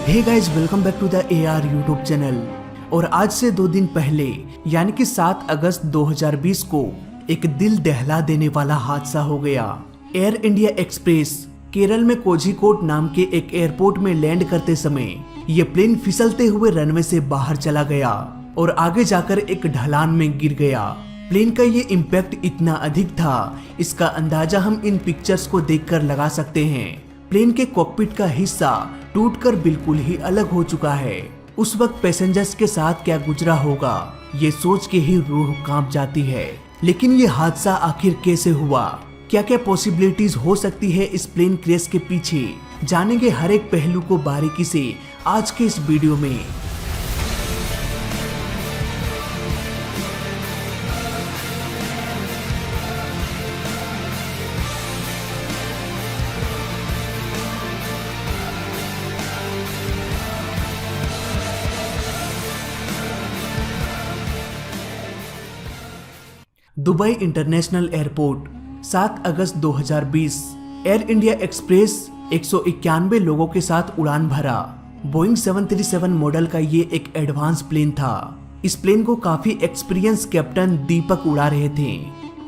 Hey guys, welcome back to the AR YouTube channel. और आज से 2 दिन पहले यानी कि 7 अगस्त 2020 को एक दिल दहला देने वाला हादसा हो गया। एयर इंडिया एक्सप्रेस केरल में कोझिकोड नाम के एक एयरपोर्ट में लैंड करते समय ये प्लेन फिसलते हुए रनवे से बाहर चला गया और आगे जाकर एक ढलान में गिर गया। प्लेन का ये इम्पैक्ट इतना अधिक था, इसका अंदाजा हम इन पिक्चर्स को देखकर लगा सकते हैं। प्लेन के कॉकपिट का हिस्सा टूटकर बिल्कुल ही अलग हो चुका है। उस वक्त पैसेंजर्स के साथ क्या गुजरा होगा, ये सोच के ही रूह कांप जाती है। लेकिन ये हादसा आखिर कैसे हुआ, क्या क्या पॉसिबिलिटीज हो सकती है इस प्लेन क्रैश के पीछे, जानेंगे हर एक पहलू को बारीकी से आज के इस वीडियो में। दुबई इंटरनेशनल एयरपोर्ट 7 अगस्त 2020। एयर इंडिया एक्सप्रेस 191 लोगों के साथ उड़ान भरा। बोइंग 737 मॉडल का ये एक एडवांस प्लेन था। इस प्लेन को काफी एक्सपीरियंस कैप्टन दीपक उड़ा रहे थे।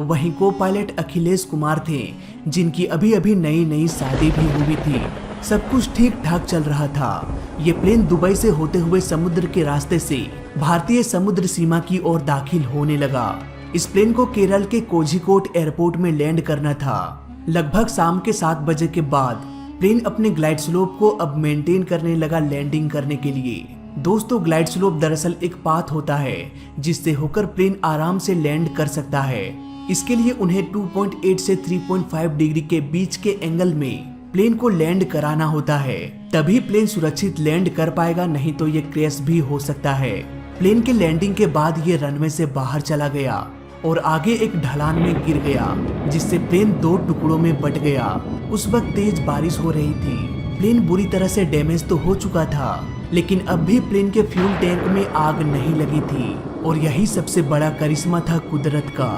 वहीं को पायलट अखिलेश कुमार थे, जिनकी अभी अभी नई शादी भी हुई थी। सब कुछ ठीक ठाक चल रहा था। ये प्लेन दुबई से होते हुए समुद्र के रास्ते से भारतीय समुद्र सीमा की ओर दाखिल होने लगा। इस प्लेन को केरल के कोझिकोड एयरपोर्ट में लैंड करना था। लगभग शाम के 7 बजे के बाद प्लेन अपने ग्लाइड स्लोप को अब मेंटेन करने लगा लैंडिंग करने के लिए। दोस्तों, ग्लाइड स्लोप दरअसल एक पाथ होता है जिससे होकर प्लेन आराम से लैंड कर सकता है। इसके लिए उन्हें 2.8 से 3.5 डिग्री के बीच के एंगल में प्लेन को लैंड कराना होता है, तभी प्लेन सुरक्षित लैंड कर पाएगा, नहीं तो ये क्रैश भी हो सकता है। प्लेन के लैंडिंग के बाद ये रनवे से बाहर चला गया और आगे एक ढलान में गिर गया, जिससे प्लेन 2 टुकड़ों में बट गया। उस वक्त तेज बारिश हो रही थी। प्लेन बुरी तरह से डैमेज तो हो चुका था, लेकिन अब भी प्लेन के फ्यूल टैंक में आग नहीं लगी थी। और यही सबसे बड़ा करिश्मा था कुदरत का,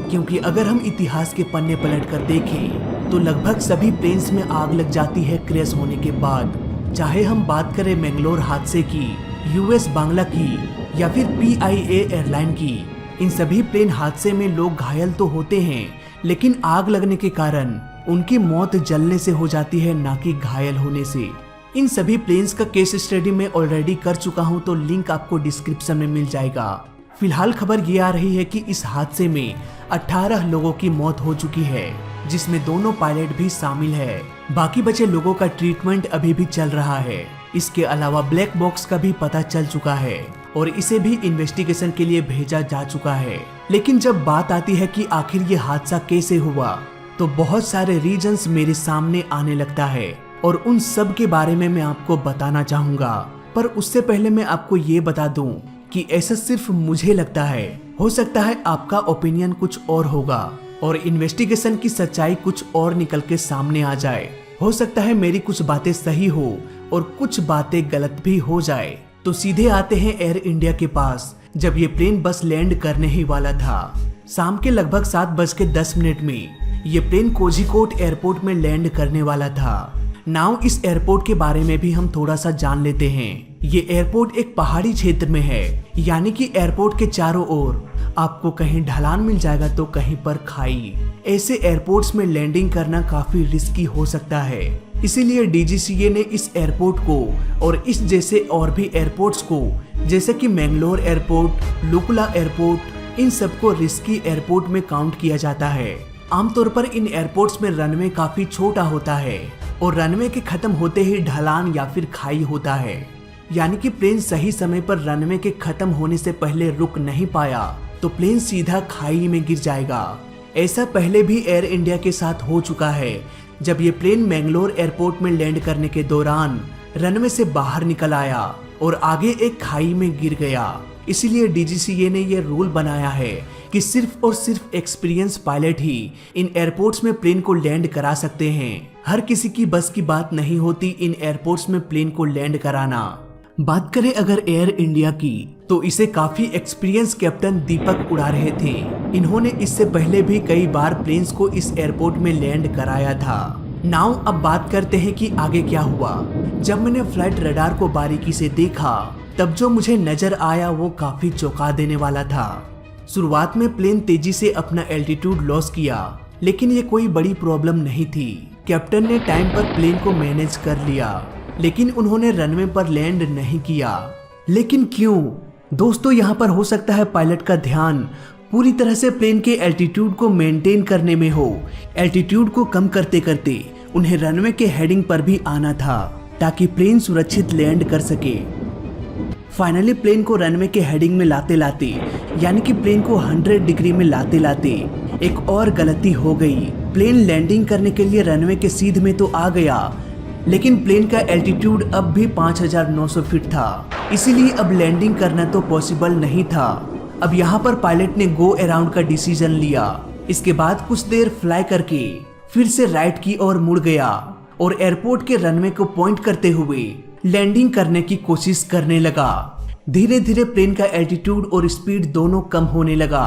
क्योंकि अगर हम इतिहास के पन्ने पलट कर देखें तो लगभग सभी प्लेन्स में आग लग जाती है क्रैश होने के बाद। चाहे हम बात करें मैंगलोर हादसे की, US बांग्ला की या फिर PIA एयरलाइन की, इन सभी प्लेन हादसे में लोग घायल तो होते हैं, लेकिन आग लगने के कारण उनकी मौत जलने से हो जाती है, ना कि घायल होने से। इन सभी प्लेन्स का केस स्टडी मैं ऑलरेडी कर चुका हूं, तो लिंक आपको डिस्क्रिप्शन में मिल जाएगा। फिलहाल खबर ये आ रही है कि इस हादसे में 18 लोगों की मौत हो चुकी है, जिसमें दोनों पायलट भी शामिल है। बाकी बचे लोगों का ट्रीटमेंट अभी भी चल रहा है। इसके अलावा ब्लैक बॉक्स का भी पता चल चुका है और इसे भी इन्वेस्टिगेशन के लिए भेजा जा चुका है। लेकिन जब बात आती है कि आखिर ये हादसा कैसे हुआ, तो बहुत सारे रीजंस मेरे सामने आने लगता है और उन सब के बारे में मैं आपको बताना चाहूंगा। पर उससे पहले मैं आपको ये बता दूं कि ऐसा सिर्फ मुझे लगता है, हो सकता है आपका ओपिनियन कुछ और होगा और इन्वेस्टिगेशन की सच्चाई कुछ और निकल के सामने आ जाए। हो सकता है मेरी कुछ बातें सही हो और कुछ बातें गलत भी हो जाए। तो सीधे आते हैं एयर इंडिया के पास। जब ये प्लेन बस लैंड करने ही वाला था, शाम के लगभग 7:10 में ये प्लेन कोझिकोड एयरपोर्ट में लैंड करने वाला था। नाउ इस एयरपोर्ट के बारे में भी हम थोड़ा सा जान लेते हैं। ये एयरपोर्ट एक पहाड़ी क्षेत्र में है, यानी कि एयरपोर्ट के चारों ओर आपको कहीं ढलान मिल जाएगा तो कहीं पर खाई। ऐसे एयरपोर्ट्स में लैंडिंग करना काफी रिस्की हो सकता है, इसीलिए DGCA ने इस एयरपोर्ट को और इस जैसे और भी एयरपोर्ट्स को, जैसे कि मैंगलोर एयरपोर्ट, लुकुला एयरपोर्ट, इन सबको रिस्की एयरपोर्ट में काउंट किया जाता है। आमतौर पर इन एयरपोर्ट्स में रनवे काफी छोटा होता है और रनवे के खत्म होते ही ढलान या फिर खाई होता है, यानी कि प्लेन सही समय पर रनवे के खत्म होने से पहले रुक नहीं पाया तो प्लेन सीधा खाई में गिर जाएगा। ऐसा पहले भी एयर इंडिया के साथ हो चुका है, जब ये प्लेन मैंगलोर एयरपोर्ट में लैंड करने के दौरान रनवे से बाहर निकल आया और आगे एक खाई में गिर गया। इसीलिए DGCA ने यह रूल बनाया है कि सिर्फ और सिर्फ एक्सपीरियंस पायलट ही इन एयरपोर्ट्स में प्लेन को लैंड करा सकते हैं। हर किसी की बस की बात नहीं होती इन एयरपोर्ट्स में प्लेन को लैंड कराना। बात करें अगर एयर इंडिया की, तो इसे काफी एक्सपीरियंस कैप्टन दीपक उड़ा रहे थे। इन्होंने इससे पहले भी कई बार प्लेन्स को इस एयरपोर्ट में लैंड कराया था। नाउ अब बात करते हैं कि आगे क्या हुआ। जब मैंने फ्लाइट रडार को बारीकी से देखा तब जो मुझे नजर आया वो काफी चौंका देने वाला था। शुरुआत में प्लेन तेजी से अपना एल्टीट्यूड लॉस किया, लेकिन ये कोई बड़ी प्रॉब्लम नहीं थी। कैप्टन ने टाइम पर प्लेन को मैनेज कर लिया, लेकिन उन्होंने रनवे पर लैंड नहीं किया। लेकिन क्यों? दोस्तों, यहाँ पर हो सकता है पायलट का ध्यान पूरी तरह से प्लेन के एल्टीट्यूड को मेंटेन करने में हो। एल्टीट्यूड को कम करते करते उन्हें रनवे के हेडिंग पर भी आना था ताकि प्लेन सुरक्षित लैंड कर सके। फाइनली प्लेन को रनवे के हेडिंग में लाते लाते, यानी कि प्लेन को 100 डिग्री में लाते लाते एक और गलती हो गई। प्लेन लैंडिंग करने के लिए रनवे के सीध में तो आ गया, लेकिन प्लेन का एल्टीट्यूड अब भी 5900 फीट था, इसीलिए अब लैंडिंग करना तो पॉसिबल नहीं था। अब यहाँ पर पायलट ने गो अराउंड का डिसीजन लिया। इसके बाद कुछ देर फ्लाई करके फिर से राइट की ओर मुड़ गया और एयरपोर्ट के रनवे को पॉइंट करते हुए लैंडिंग करने की कोशिश करने लगा। धीरे धीरे प्लेन का एल्टीट्यूड और स्पीड दोनों कम होने लगा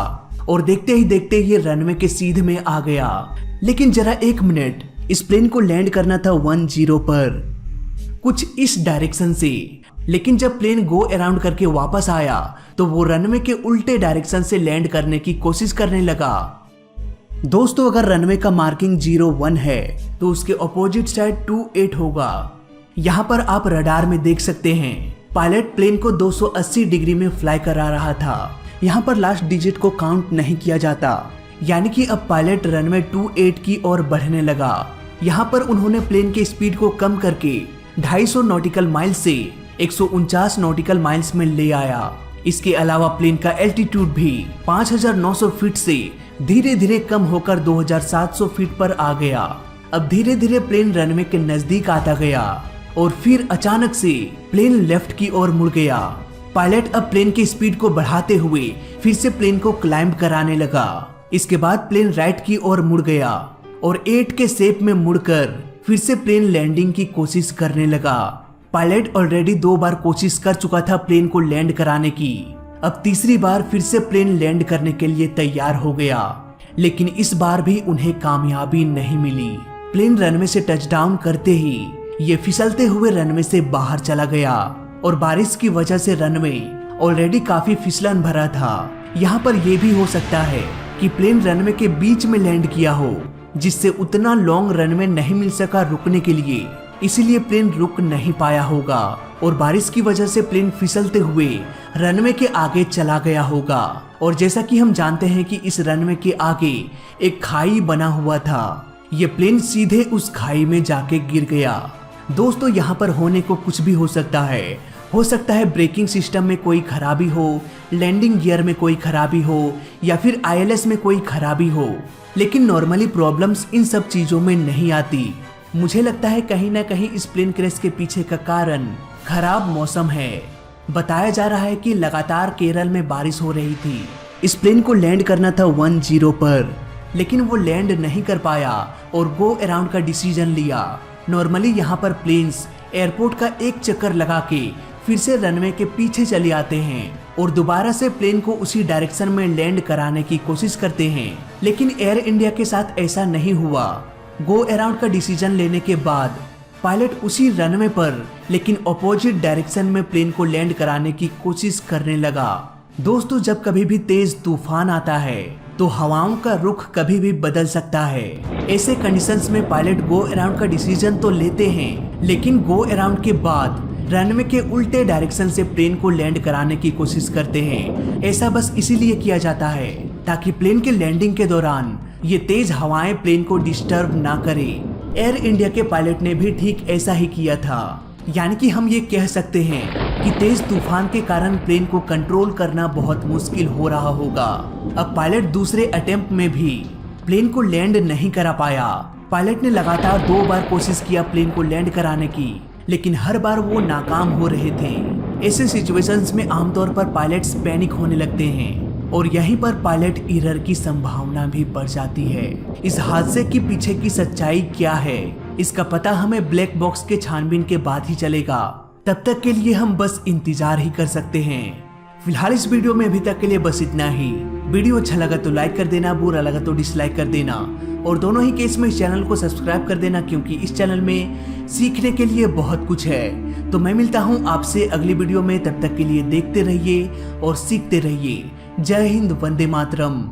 और देखते ही देखते ये रनवे के सीध में आ गया। लेकिन जरा एक मिनट, इस प्लेन को लैंड करना था 10 पर, कुछ इस डायरेक्शन से। लेकिन जब प्लेन गो अराउंड करके वापस आया तो वो रनवे के उल्टे डायरेक्शन से लैंड करने की कोशिश करने लगा। दोस्तों, अगर रनवे का मार्किंग 01 है तो उसके ऑपोजिट साइड 28 होगा। यहाँ पर आप रडार में देख सकते हैं पायलट प्लेन को 280 डिग्री में फ्लाई करा रहा था। यहाँ पर लास्ट डिजिट को काउंट नहीं किया जाता, यानी कि अब पायलट रनवे 28 की ओर बढ़ने लगा। यहाँ पर उन्होंने प्लेन के स्पीड को कम करके 250 नॉटिकल माइल से 149 नॉटिकल माइल्स में ले आया। इसके अलावा प्लेन का एल्टीट्यूड भी 5900 फीट से धीरे धीरे कम होकर 2700 फीट पर आ गया। अब धीरे धीरे प्लेन रनवे के नजदीक आता गया और फिर अचानक से प्लेन लेफ्ट की ओर मुड़ गया। पायलट अब प्लेन की स्पीड को बढ़ाते हुए फिर से प्लेन को क्लाइंब कराने लगा। इसके बाद प्लेन राइट की ओर मुड़ गया और 8 के शेप में मुड़कर फिर से प्लेन लैंडिंग की कोशिश करने लगा। पायलट ऑलरेडी 2 बार कोशिश कर चुका था प्लेन को लैंड कराने की। अब तीसरी बार फिर से प्लेन लैंड करने के लिए तैयार हो गया, लेकिन इस बार भी उन्हें कामयाबी नहीं मिली। प्लेन रनवे से टचडाउन करते ही ये फिसलते हुए रनवे से बाहर चला गया और बारिश की वजह से रनवे ऑलरेडी काफी फिसलन भरा था। यहाँ पर यह भी हो सकता है कि प्लेन रनवे के बीच में लैंड किया हो, जिससे उतना लॉन्ग रनवे नहीं मिल सका रुकने के लिए, इसीलिए प्लेन रुक नहीं पाया होगा और बारिश की वजह से प्लेन फिसलते हुए रनवे के आगे चला गया होगा। और जैसा कि हम जानते हैं कि इस रनवे के आगे एक खाई बना हुआ था, ये प्लेन सीधे उस खाई में जाके गिर गया। दोस्तों, यहाँ पर होने को कुछ भी हो सकता है। हो सकता है ब्रेकिंग सिस्टम में कोई खराबी हो, लैंडिंग गियर में कोई खराबी हो, या फिर ILS में कोई खराबी हो, लेकिन नॉर्मली प्रॉब्लम्स इन सब चीजों में नहीं आती। मुझे लगता है कहीं ना कहीं इस प्लेन क्रैश के पीछे का कारण खराब मौसम है। बताया जा रहा है कि लगातार केरल में बारिश हो रही थी। इस प्लेन को लैंड करना था 10 पर, लेकिन वो लैंड नहीं कर पाया और गो अराउंड का डिसीजन लिया। नॉर्मली यहाँ पर प्लेन्स एयरपोर्ट का एक चक्कर लगा के फिर से रनवे के पीछे चले आते हैं और दोबारा से प्लेन को उसी डायरेक्शन में लैंड कराने की कोशिश करते हैं, लेकिन एयर इंडिया के साथ ऐसा नहीं हुआ। गो अराउंड का डिसीजन लेने के बाद पायलट उसी रनवे पर लेकिन ऑपोजिट डायरेक्शन में प्लेन को लैंड कराने की कोशिश करने लगा। दोस्तों, जब कभी भी तेज तूफान आता है तो हवाओं का रुख कभी भी बदल सकता है। ऐसे कंडीशंस में पायलट गो अराउंड का डिसीजन तो लेते हैं, लेकिन गो अराउंड के बाद रनवे के उल्टे डायरेक्शन से प्लेन को लैंड कराने की कोशिश करते हैं। ऐसा बस इसीलिए किया जाता है ताकि प्लेन के लैंडिंग के दौरान ये तेज हवाएं प्लेन को डिस्टर्ब ना करें। एयर इंडिया के पायलट ने भी ठीक ऐसा ही किया था, यानी कि हम ये कह सकते हैं कि तेज तूफान के कारण प्लेन को कंट्रोल करना बहुत मुश्किल हो रहा होगा। अब पायलट दूसरे अटेम्प्ट में भी प्लेन को लैंड नहीं करा पाया। पायलट ने लगातार 2 बार कोशिश किया प्लेन को लैंड कराने की, लेकिन हर बार वो नाकाम हो रहे थे। ऐसे सिचुएशंस में आमतौर पर पायलट्स पैनिक होने लगते हैं और यहीं पर पायलट एरर की संभावना भी बढ़ जाती है। इस हादसे के पीछे की सच्चाई क्या है, इसका पता हमें ब्लैक बॉक्स के छानबीन के बाद ही चलेगा। तब तक के लिए हम बस इंतजार ही कर सकते हैं। फिलहाल इस वीडियो में अभी तक के लिए बस इतना ही। वीडियो अच्छा लगा तो लाइक कर देना, बुरा लगा तो डिसलाइक कर देना। और दोनों ही केस में इस चैनल को सब्सक्राइब कर देना, क्योंकि इस चैनल में सीखने के लिए बहुत कुछ है। तो मैं मिलता हूँ आपसे अगली वीडियो में, तब तक के लिए देखते रहिए और सीखते रहिए। जय हिंद, वंदे मातरम।